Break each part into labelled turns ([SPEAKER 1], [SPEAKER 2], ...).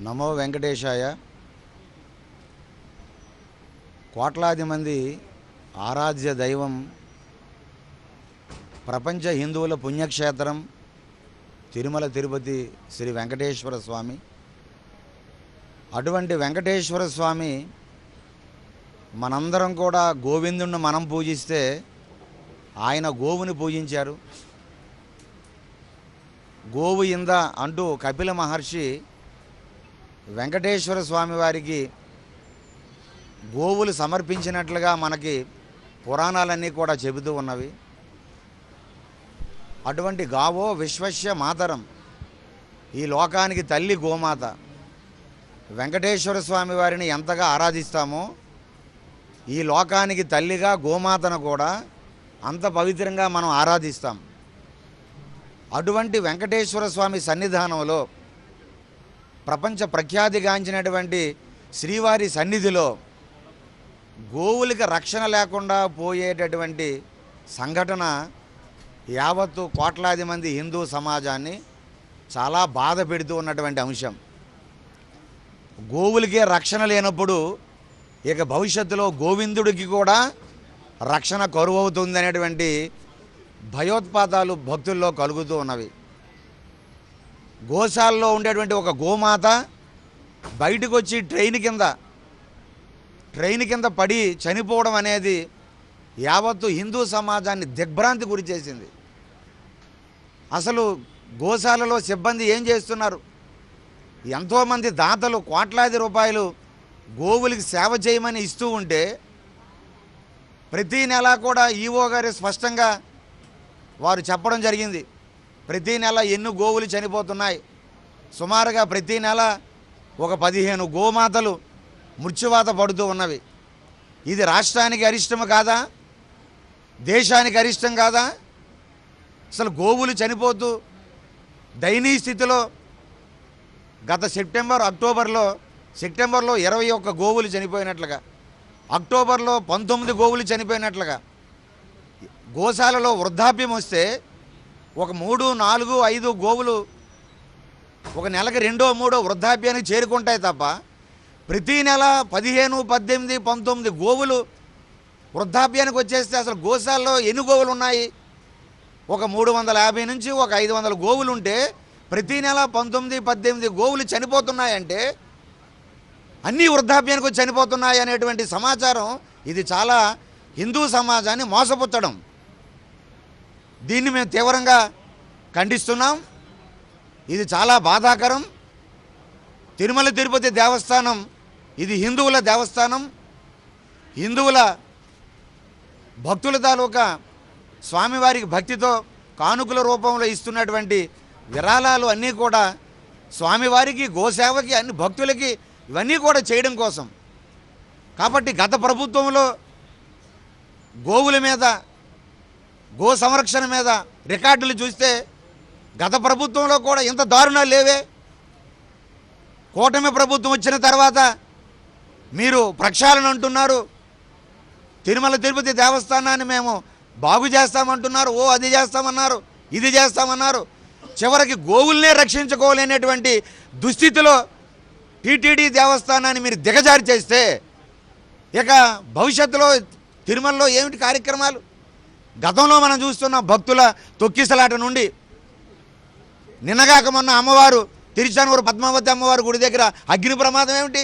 [SPEAKER 1] నమో వెంకటేశాయ. కోట్లాది మంది ఆరాధ్య దైవం, ప్రపంచ హిందువుల పుణ్యక్షేత్రం తిరుమల తిరుపతి శ్రీ వెంకటేశ్వర స్వామి. అటువంటి వెంకటేశ్వర స్వామి మనందరం కూడా గోవిందుణ్ణి మనం పూజిస్తే ఆయన గోవుని పూజించారు. గోవు ఇంద అంటూ కపిల మహర్షి వెంకటేశ్వర స్వామి వారికి గోవులు సమర్పించినట్లుగా మనకి పురాణాలన్నీ కూడా చెబుతూ ఉన్నవి. అటువంటి గావో విశ్వస్య మాతరం, ఈ లోకానికి తల్లి గోమాత. వెంకటేశ్వర స్వామి వారిని ఎంతగా ఆరాధిస్తామో ఈ లోకానికి తల్లిగా గోమాతను కూడా అంత పవిత్రంగా మనం ఆరాధిస్తాం. అటువంటి వెంకటేశ్వర స్వామి సన్నిధానంలో ప్రపంచ ప్రఖ్యాతిగాంచినటువంటి శ్రీవారి సన్నిధిలో గోవులకి రక్షణ లేకుండా పోయేటటువంటి సంఘటన యావత్తు కోట్లాది మంది హిందూ సమాజాన్ని చాలా బాధ పెడుతూ ఉన్నటువంటి అంశం. గోవులకే రక్షణ లేనప్పుడు ఇక భవిష్యత్తులో గోవిందుడికి కూడా రక్షణ కరువవుతుంది అనేటువంటి భయోత్పాతాలు భక్తుల్లో కలుగుతూ ఉన్నవి. గోశాలలో ఉండేటువంటి ఒక గోమాత బయటకు వచ్చి ట్రైన్ కింద పడి చనిపోవడం అనేది యావత్తు హిందూ సమాజాన్ని దిగ్భ్రాంతి గురి చేసింది. అసలు గోశాలలో సిబ్బంది ఏం చేస్తున్నారు? ఎంతోమంది దాతలు కోట్లాది రూపాయలు గోవులకి సేవ చేయమని ఇస్తూ ఉంటే ప్రతీ నెల కూడా ఈవో గారు స్పష్టంగా వారు చెప్పడం జరిగింది. ప్రతీ నెల ఎన్ని గోవులు చనిపోతున్నాయి, సుమారుగా ప్రతీ నెల ఒక 15 గోమాతలు మృత్యువాత పడుతూ ఉన్నవి. ఇది రాష్ట్రానికి అరిష్టం కాదా? దేశానికి అరిష్టం కాదా? అసలు గోవులు చనిపోతూ దయనీయ స్థితిలో గత అక్టోబర్లో 21 గోవులు చనిపోయినట్లుగా, అక్టోబర్లో 19 గోవులు చనిపోయినట్లుగా, గోశాలలో వృద్ధాప్యం వస్తే ఒక 3, 4, 5 గోవులు ఒక నెలకి 2, 3 వృద్ధాప్యానికి చేరుకుంటాయి తప్ప ప్రతీ నెల 15, 18, 19 గోవులు వృద్ధాప్యానికి వచ్చేస్తే అసలు గోశాలలో ఎన్ని గోవులు ఉన్నాయి? ఒక 350 నుంచి ఒక 500 గోవులు ఉంటే ప్రతీ నెల 19, 18 గోవులు చనిపోతున్నాయంటే అన్నీ వృద్ధాప్యానికి వచ్చి చనిపోతున్నాయి అనేటువంటి సమాచారం. ఇది చాలా హిందూ సమాజాన్ని మోసపుచ్చడం. దీన్ని మేము తీవ్రంగా ఖండిస్తున్నాం. ఇది చాలా బాధాకరం. తిరుమల తిరుపతి దేవస్థానం ఇది హిందువుల దేవస్థానం. హిందువుల భక్తుల తాలూకా స్వామివారికి భక్తితో కానుకల రూపంలో ఇస్తున్నటువంటి విరాళాలు అన్నీ కూడా స్వామివారికి, గోసేవకి, అన్ని భక్తులకి ఇవన్నీ కూడా చేయడం కోసం. కాబట్టి గత ప్రభుత్వంలో గోవుల మీద, గో సంరక్షణ మీద రికార్డులు చూస్తే గత ప్రభుత్వంలో కూడా ఇంత దారుణాలు లేవే. కూటమి ప్రభుత్వం వచ్చిన తర్వాత మీరు ప్రక్షాళన అంటున్నారు, తిరుమల తిరుపతి దేవస్థానాన్ని మేము బాగు చేస్తామంటున్నారు, అది చేస్తామన్నారు, ఇది చేస్తామన్నారు. చివరికి గోవుల్నే రక్షించుకోలేనటువంటి దుస్థితిలో టీటీడీ దేవస్థానాన్ని మీరు దిగజారి చేస్తే ఇక భవిష్యత్తులో తిరుమలలో ఏమిటి కార్యక్రమాలు? గతంలో మనం చూస్తున్న భక్తుల తొక్కిసలాట నుండి నిన్నగాక మొన్న అమ్మవారు తిరుచానూరు పద్మావతి అమ్మవారి గుడి దగ్గర అగ్ని ప్రమాదం ఏమిటి?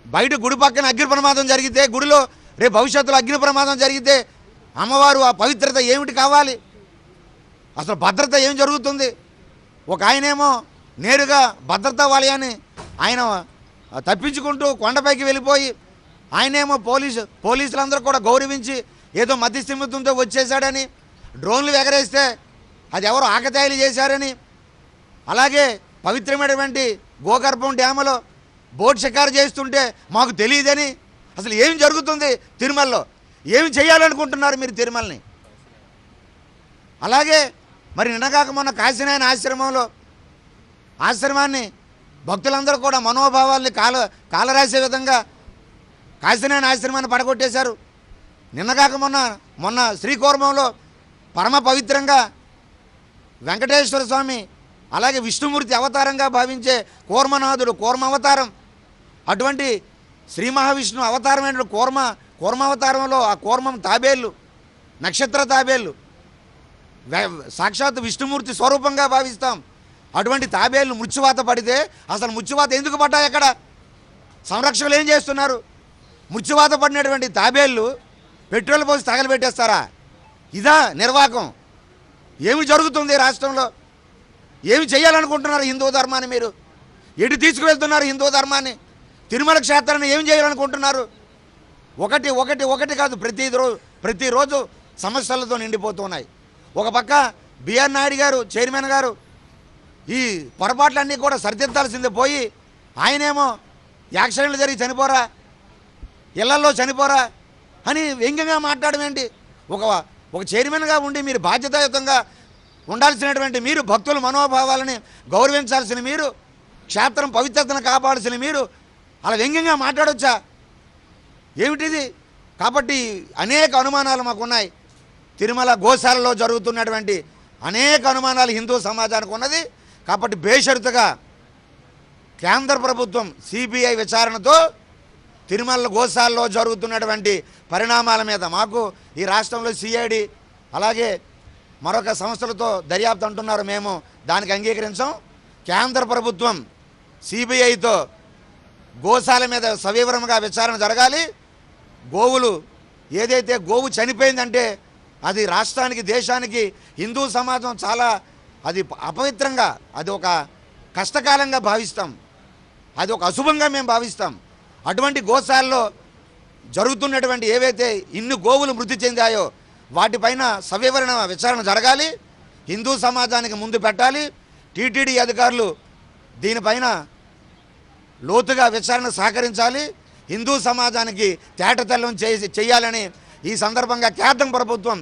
[SPEAKER 1] బయట గుడి పక్కన అగ్ని ప్రమాదం జరిగితే, గుడిలో రేపు భవిష్యత్తులో అగ్ని ప్రమాదం జరిగితే అమ్మవారు ఆ పవిత్రత ఏమిటి కావాలి? అసలు భద్రత ఏం జరుగుతుంది? ఒక ఆయనేమో నేరుగా భద్రతా వలయాన్ని ఆయన తప్పించుకుంటూ కొండపైకి వెళ్ళిపోయి ఆయనేమో పోలీసులందరూ కూడా గౌరవించి ఏదో మధ్యస్థిమితంతో వచ్చేసాడని, డ్రోన్లు ఎగరేస్తే అది ఎవరో ఆకతాయిలు చేశారని, అలాగే పవిత్రమైనటువంటి గోగర్భం డ్యాములో బోట్ షికారు చేస్తుంటే మాకు తెలియదని. అసలు ఏం జరుగుతుంది తిరుమలలో? ఏమి చేయాలనుకుంటున్నారు మీరు తిరుమలని? అలాగే మరి నిన్నగాక మొన్న కాశీనాయన ఆశ్రమాన్ని భక్తులందరూ కూడా మనోభావాల్ని కాలరాసే విధంగా కాశీనాయన ఆశ్రమాన్ని పడగొట్టేశారు. నిన్నగాక మొన్న శ్రీకూర్మంలో పరమ పవిత్రంగా వెంకటేశ్వర స్వామి అలాగే విష్ణుమూర్తి అవతారంగా భావించే కూర్మనాథుడు కూర్మ అవతారం. అటువంటి శ్రీ మహావిష్ణువు అవతారమైన కూర్మ అవతారంలో ఆ కూర్మం తాబేళ్ళు, నక్షత్ర తాబేళ్ళు సాక్షాత్ విష్ణుమూర్తి స్వరూపంగా భావిస్తాం. అటువంటి తాబేళ్ళు మృత్యువాత పడితే అసలు మృత్యువాత ఎందుకు పడ్డాయి? అక్కడ సంరక్షకులు ఏం చేస్తున్నారు? మృత్యువాత పడినటువంటి తాబేళ్ళు పెట్రోల్ పోసి తగలబెట్టేస్తారా? ఇదా నిర్వాకం? ఏమి జరుగుతుంది రాష్ట్రంలో? ఏమి చేయాలనుకుంటున్నారు హిందూ ధర్మాన్ని? మీరు ఎటు తీసుకువెళ్తున్నారు హిందూ ధర్మాన్ని? తిరుమల క్షేత్రాన్ని ఏం చేయాలనుకుంటున్నారు? ఒకటి ఒకటి ఒకటి కాదు, ప్రతిరోజు సమస్యలతో నిండిపోతున్నాయి. ఒక పక్క బిఆర్ నాయుడు గారు చైర్మన్ గారు ఈ పొరపాట్లన్నీ కూడా సరిదిద్దాల్సిందే పోయి ఆయనేమో యాక్సిడెంట్లు జరిగి చనిపోరా, ఇళ్లల్లో చనిపోరా అని వ్యంగ్యంగా మాట్లాడడం ఏంటి? ఒక చైర్మన్గా ఉండి మీరు బాధ్యతాయుతంగా ఉండాల్సినటువంటి మీరు, భక్తుల మనోభావాలని గౌరవించాల్సిన మీరు, క్షేత్రం పవిత్రతను కాపాడాల్సిన మీరు అలా వ్యంగ్యంగా మాట్లాడొచ్చా? ఏమిటిది? కాబట్టి అనేక అనుమానాలు మాకున్నాయి. తిరుమల గోశాలలో జరుగుతున్నటువంటి అనేక అనుమానాలు హిందూ సమాజానికి ఉన్నది. కాబట్టి బేషరతుగా కేంద్ర ప్రభుత్వం సిబిఐ విచారణతో తిరుమల గోశాలలో జరుగుతున్నటువంటి పరిణామాల మీద మాకు ఈ రాష్ట్రంలో సిఐడి అలాగే మరొక సంస్థలతో దర్యాప్తు అంటున్నారు. మేము దానికి అంగీకరించాం. కేంద్ర ప్రభుత్వం సిబిఐతో గోశాల మీద సవివరంగా విచారణ జరగాలి. గోవులు ఏదైతే గోవు చనిపోయిందంటే అది రాష్ట్రానికి, దేశానికి, హిందూ సమాజం చాలా అది అపవిత్రంగా, అది ఒక కష్టకాలంగా భావిస్తాం, అది ఒక అశుభంగా మేము భావిస్తాం. అటువంటి గోశాలలో జరుగుతున్నటువంటి ఏవైతే ఇన్ని గోవులు మృతి చెందాయో వాటిపైన సవివరణ విచారణ జరగాలి. హిందూ సమాజానికి ముందు పెట్టాలి. టీటీడీ అధికారులు దీనిపైన లోతుగా విచారణ సహకరించాలి. హిందూ సమాజానికి తేటతెల్లం చేయాలని ఈ సందర్భంగా కేంద్ర ప్రభుత్వం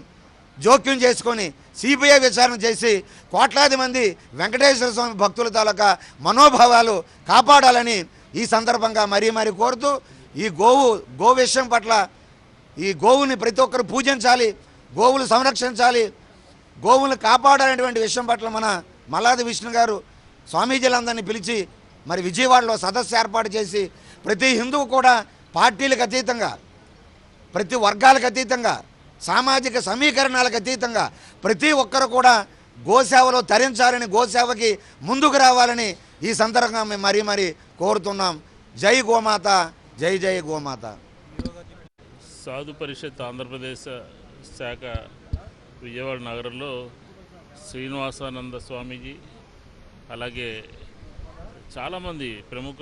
[SPEAKER 1] జోక్యం చేసుకొని సిబిఐ విచారణ చేసి కోట్లాది మంది వెంకటేశ్వర స్వామి భక్తుల తాలూకా మనోభావాలు కాపాడాలని ఈ సందర్భంగా మరీ కోరుతూ ఈ గో విషయం పట్ల ఈ గోవుని ప్రతి ఒక్కరు పూజించాలి, గోవులు సంరక్షించాలి, గోవులను కాపాడాలనేటువంటి విషయం పట్ల మన మల్లాది విష్ణు గారు స్వామీజీలందరినీ పిలిచి మరి విజయవాడలో సదస్సు ఏర్పాటు చేసి ప్రతి హిందువు కూడా పార్టీలకు అతీతంగా, ప్రతి వర్గాలకు అతీతంగా, సామాజిక సమీకరణాలకు అతీతంగా ప్రతి ఒక్కరు కూడా గోసేవలో తరించాలని, గోసేవకి ముందుకు రావాలని ఈ సందర్భంగా మేము మరీ కోరుతున్నాం. జై గోమాత, జై జై గోమాత.
[SPEAKER 2] సాధు పరిషత్ ఆంధ్రప్రదేశ్ శాఖ విజయవాడ నగరంలో శ్రీనివాసానంద స్వామీజీ అలాగే చాలామంది ప్రముఖ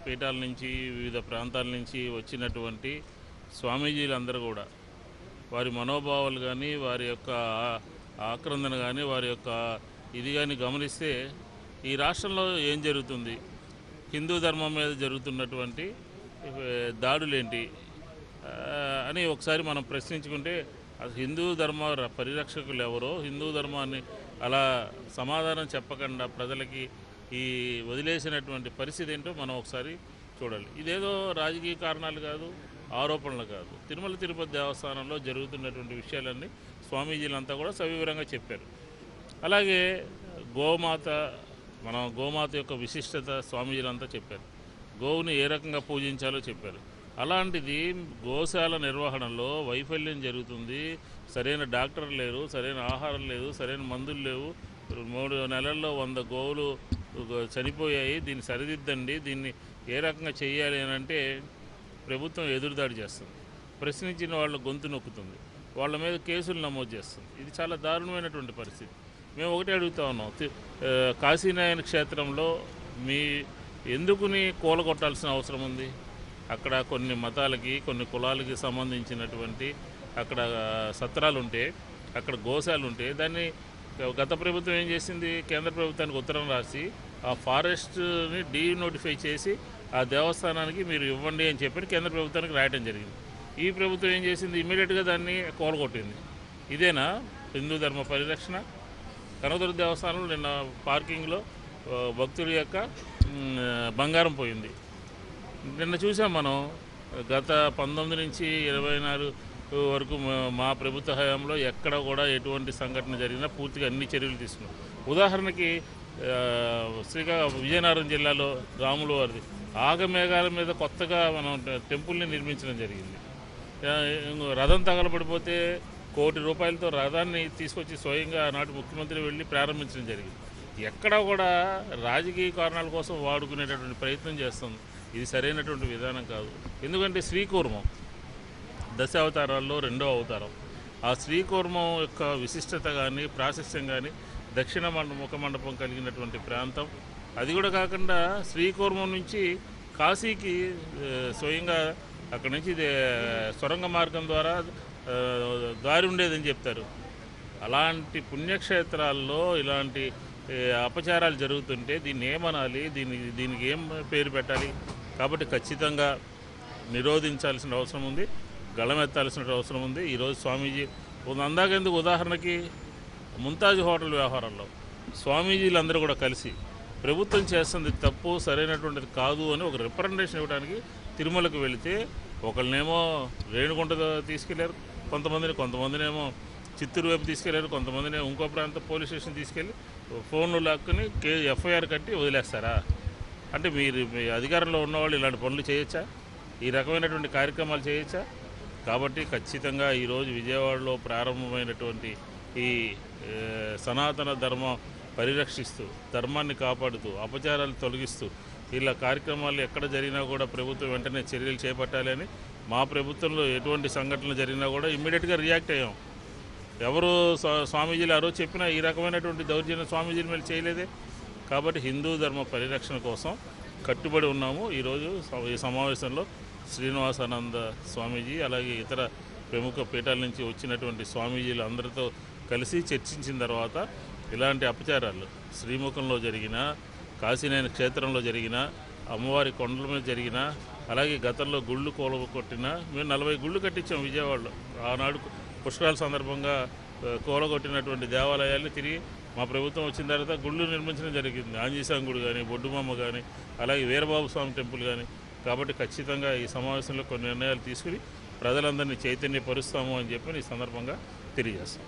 [SPEAKER 2] పీఠాల నుంచి, వివిధ ప్రాంతాల నుంచి వచ్చినటువంటి స్వామీజీలందరూ కూడా వారి మనోభావాలు కానీ, వారి యొక్క ఆక్రందన కానీ, వారి యొక్క ఇది కానీ గమనిస్తే ఈ రాష్ట్రంలో ఏం జరుగుతుంది, హిందూ ధర్మం మీద జరుగుతున్నటువంటి దాడులేంటి అని ఒకసారి మనం ప్రశ్నించుకుంటే అసలు హిందూ ధర్మ పరిరక్షకులు ఎవరో, హిందూ ధర్మాన్ని అలా సమాధానం చెప్పకుండా ప్రజలకి ఈ వదిలేసినటువంటి పరిస్థితి ఏంటో మనం ఒకసారి చూడాలి. ఇదేదో రాజకీయ కారణాలు కాదు, ఆరోపణలు కాదు. తిరుమల తిరుపతి దేవస్థానంలో జరుగుతున్నటువంటి విషయాలన్నీ స్వామీజీలంతా కూడా సవివరంగా చెప్పారు. అలాగే గోమాత యొక్క విశిష్టత స్వామీజీలంతా చెప్పారు. గోవుని ఏ రకంగా పూజించాలో చెప్పారు. అలాంటిది గోశాల నిర్వహణలో వైఫల్యం జరుగుతుంది. సరైన డాక్టర్ లేరు, సరైన ఆహారం లేదు, సరైన మందులు లేవు. 3 నెలల్లో 100 గోవులు చనిపోయాయి. దీన్ని సరిదిద్దండి, దీన్ని ఏ రకంగా చేయాలి అని అంటే ప్రభుత్వం ఎదురుదాడి చేస్తుంది, ప్రశ్నించిన వాళ్ళ గొంతు నొక్కుతుంది, వాళ్ళ మీద కేసులు నమోదు చేస్తుంది. ఇది చాలా దారుణమైనటువంటి పరిస్థితి. మేము ఒకటే అడుగుతా ఉన్నాం, కాశీనారాయణ క్షేత్రంలో ఎందుకుని కూలగొట్టాల్సిన అవసరం ఉంది? అక్కడ కొన్ని మతాలకి, కొన్ని కులాలకి సంబంధించినటువంటి అక్కడ సత్రాలు ఉంటే, అక్కడ గోశాలు ఉంటే, దాన్ని గత ప్రభుత్వం ఏం చేసింది? కేంద్ర ప్రభుత్వానికి ఉత్తరం రాసి ఆ ఫారెస్ట్ని డీనోటిఫై చేసి ఆ దేవస్థానానికి మీరు ఇవ్వండి అని చెప్పి కేంద్ర ప్రభుత్వానికి రాయటం జరిగింది. ఈ ప్రభుత్వం ఏం చేసింది? ఇమీడియట్గా దాన్ని కూలగొట్టింది. ఇదేనా హిందూ ధర్మ పరిరక్షణ? కనకదుర్గ దేవస్థానంలో నిన్న పార్కింగ్లో భక్తుల యొక్క బంగారం పోయింది. నిన్న చూసాం మనం. గత 19 నుంచి 24 వరకు మా ప్రభుత్వ హయాంలో ఎక్కడ కూడా ఎటువంటి సంఘటన జరిగినా పూర్తిగా అన్ని చర్యలు తీసుకున్నాం. ఉదాహరణకి విజయనగరం జిల్లాలో రాముల వారిది ఆగమేఘాల మీద కొత్తగా మనం టెంపుల్ని నిర్మించడం జరిగింది. రథం తగలబడిపోతే ₹1,00,00,000 రథాన్ని తీసుకొచ్చి స్వయంగా ఆనాటి ముఖ్యమంత్రి వెళ్ళి ప్రారంభించడం జరిగింది. ఎక్కడా కూడా రాజకీయ కారణాల కోసం వాడుకునేటటువంటి ప్రయత్నం చేస్తుంది. ఇది సరైనటువంటి విధానం కాదు. ఎందుకంటే శ్రీకూర్మం దశావతారాల్లో 2వ అవతారం. ఆ శ్రీకూర్మం యొక్క విశిష్టత కానీ ప్రాశస్త్యం కానీ దక్షిణ ముఖ మండపం కలిగినటువంటి ప్రాంతం. అది కూడా కాకుండా శ్రీకూర్మం నుంచి కాశీకి స్వయంగా అక్కడి నుంచి సొరంగ మార్గం ద్వారా దారి ఉండేదని చెప్తారు. అలాంటి పుణ్యక్షేత్రాల్లో ఇలాంటి అపచారాలు జరుగుతుంటే దీన్ని ఏమనాలి, దీనికి ఏం పేరు పెట్టాలి? కాబట్టి ఖచ్చితంగా నిరోధించాల్సిన అవసరం ఉంది, గళమెత్తాల్సిన అవసరం ఉంది. ఈరోజు స్వామీజీ అందాకెందుకు ఉదాహరణకి ముంతాజ్ హోటల్ వ్యవహారంలో స్వామీజీలందరూ కూడా కలిసి ప్రభుత్వం చేస్తుంది తప్పు, సరైనటువంటిది కాదు అని ఒక రిప్రజెంటేషన్ ఇవ్వడానికి తిరుమలకు వెళితే ఒకళ్ళనేమో రేణుగుంట తీసుకెళ్లారు, కొంతమందినేమో చిత్తూరు వైపు తీసుకెళ్లారు, కొంతమందిని ఇంకో ప్రాంతం పోలీస్ స్టేషన్ తీసుకెళ్ళి ఫోన్లు లాక్కుని ఎఫ్ఐఆర్ కట్టి వదిలేస్తారా? అంటే మీరు మీ అధికారంలో ఉన్నవాళ్ళు ఇలాంటి పనులు చేయొచ్చా? ఈ రకమైనటువంటి కార్యక్రమాలు చేయొచ్చా? కాబట్టి ఖచ్చితంగా ఈరోజు విజయవాడలో ప్రారంభమైనటువంటి ఈ సనాతన ధర్మం పరిరక్షిస్తూ, ధర్మాన్ని కాపాడుతూ, అపచారాలు తొలగిస్తూ ఇలా కార్యక్రమాలు ఎక్కడ జరిగినా కూడా ప్రభుత్వం వెంటనే చర్యలు చేపట్టాలి అని మా ప్రభుత్వంలో ఎటువంటి సంఘటనలు జరిగినా కూడా ఇమ్మీడియట్గా రియాక్ట్ అయ్యాం. ఎవరు స్వామీజీలు ఆ రోజు చెప్పినా ఈ రకమైనటువంటి దౌర్జన్యం స్వామీజీల మీద చేయలేదే. కాబట్టి హిందూ ధర్మ పరిరక్షణ కోసం కట్టుబడి ఉన్నాము. ఈరోజు ఈ సమావేశంలో శ్రీనివాసానంద స్వామీజీ అలాగే ఇతర ప్రముఖ పీఠాల నుంచి వచ్చినటువంటి స్వామీజీలు అందరితో కలిసి చర్చించిన తర్వాత ఇలాంటి అపచారాలు శ్రీముఖంలో జరిగిన, కాశీనయన క్షేత్రంలో జరిగిన, అమ్మవారి కొండల మీద జరిగిన, అలాగే గతంలో గుళ్ళు కూలగొట్టిన, మేము 40 గుళ్ళు కట్టించాం విజయవాడలో. ఆనాడు పుష్కరాల సందర్భంగా కూలగొట్టినటువంటి దేవాలయాల్ని తిరిగి మా ప్రభుత్వం వచ్చిన తర్వాత గుళ్ళు నిర్మించడం జరిగింది. ఆంజనేయస్వామి గుడి కానీ, బొడ్డుమమ్మ కానీ, అలాగే వీరబాబు స్వామి టెంపుల్ కానీ. కాబట్టి ఖచ్చితంగా ఈ సమావేశంలో కొన్ని నిర్ణయాలు తీసుకుని ప్రజలందరినీ చైతన్యపరుస్తాము అని చెప్పి ఈ సందర్భంగా తెలియజేస్తాం.